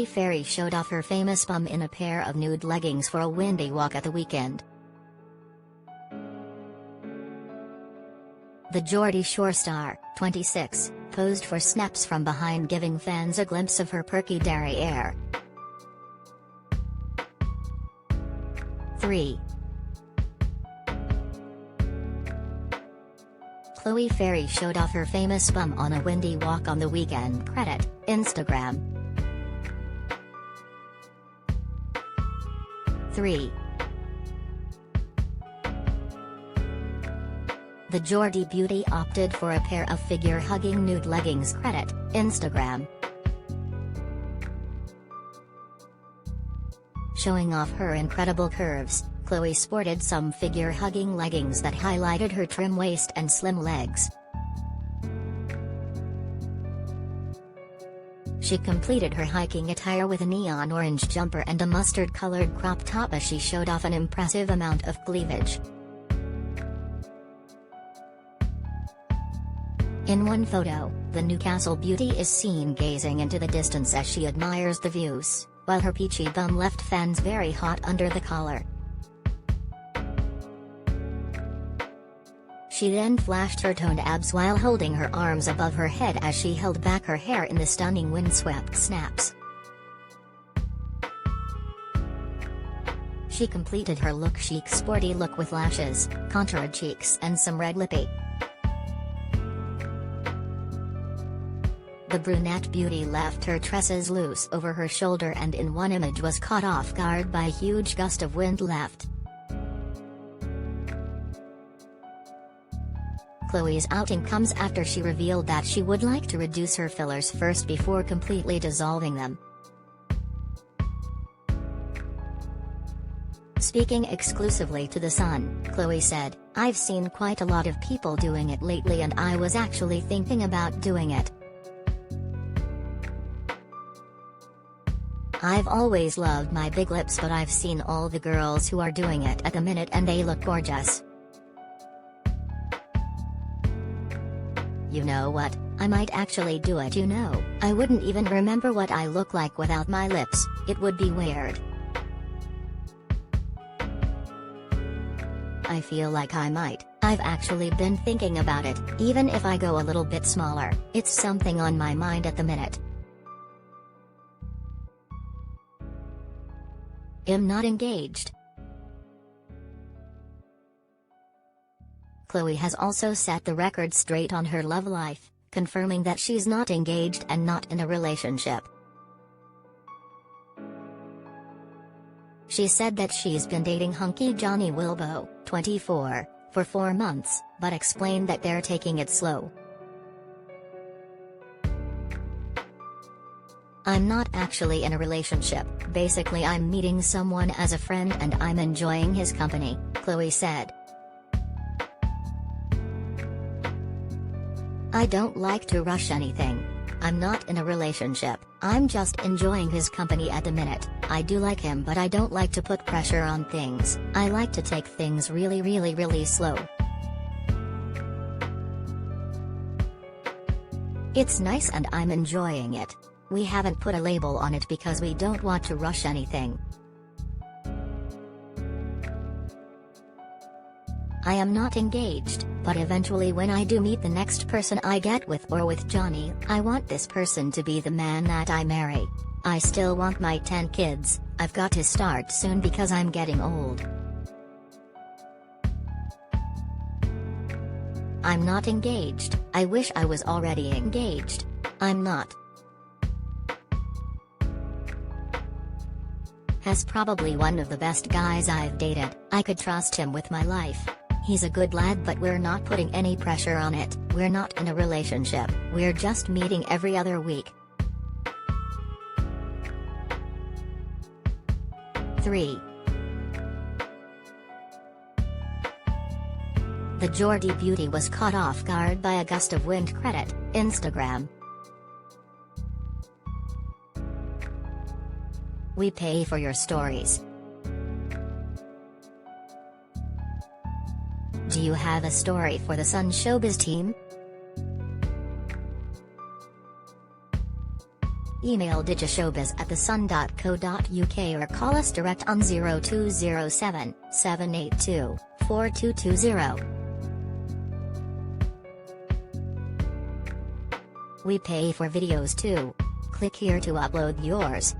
Ferry showed off her famous bum in a pair of nude leggings for a windy walk at the weekend. The Geordie Shore star, 26, posed for snaps from behind, giving fans a glimpse of her perky derriere. 3. Ferry showed off her famous bum on a windy walk on the weekend. Credit, Instagram. 3. The Geordie beauty opted for a pair of figure-hugging nude leggings. Credit, Instagram. Showing off her incredible curves, Chloe sported some figure-hugging leggings that highlighted her trim waist and slim legs. She completed her hiking attire with a neon orange jumper and a mustard-colored crop top as she showed off an impressive amount of cleavage. In one photo, the Newcastle beauty is seen gazing into the distance as she admires the views, while her peachy bum left fans very hot under the collar. She then flashed her toned abs while holding her arms above her head as she held back her hair in the stunning windswept snaps. She completed her look chic sporty look with lashes, contoured cheeks and some red lippy. The brunette beauty left her tresses loose over her shoulder and in one image was caught off guard by a huge gust of wind left. Chloe's outing comes after she revealed that she would like to reduce her fillers first before completely dissolving them. Speaking exclusively to The Sun, Chloe said, "I've seen quite a lot of people doing it lately and I was actually thinking about doing it. I've always loved my big lips, but I've seen all the girls who are doing it at the minute and they look gorgeous. You know what, I might actually do it. You know, I wouldn't even remember what I look like without my lips, it would be weird. I feel like I might. I've actually been thinking about it, even if I go a little bit smaller, it's something on my mind at the minute. I'm not engaged." Chloe has also set the record straight on her love life, confirming that she's not engaged and not in a relationship. She said that she's been dating hunky Johnny Wilbo, 24, for 4 months, but explained that they're taking it slow. "I'm not actually in a relationship, basically I'm meeting someone as a friend and I'm enjoying his company," Chloe said. "I don't like to rush anything. I'm not in a relationship, I'm just enjoying his company at the minute. I do like him but I don't like to put pressure on things, I like to take things really slow. It's nice and I'm enjoying it. We haven't put a label on it because we don't want to rush anything. I am not engaged, but eventually when I do meet the next person I get with or with Johnny, I want this person to be the man that I marry. I still want my 10 kids, I've got to start soon because I'm getting old. I'm not engaged, I wish I was already engaged. I'm not." "Has probably one of the best guys I've dated, I could trust him with my life. He's a good lad but we're not putting any pressure on it, we're not in a relationship, we're just meeting every other week." 3. The Geordie beauty was caught off guard by a gust of wind. Credit, Instagram. "We pay for your stories. Do you have a story for the Sun showbiz team? Email digishowbiz@thesun.co.uk or call us direct on 0207 782 4220. We pay for videos too. Click here to upload yours.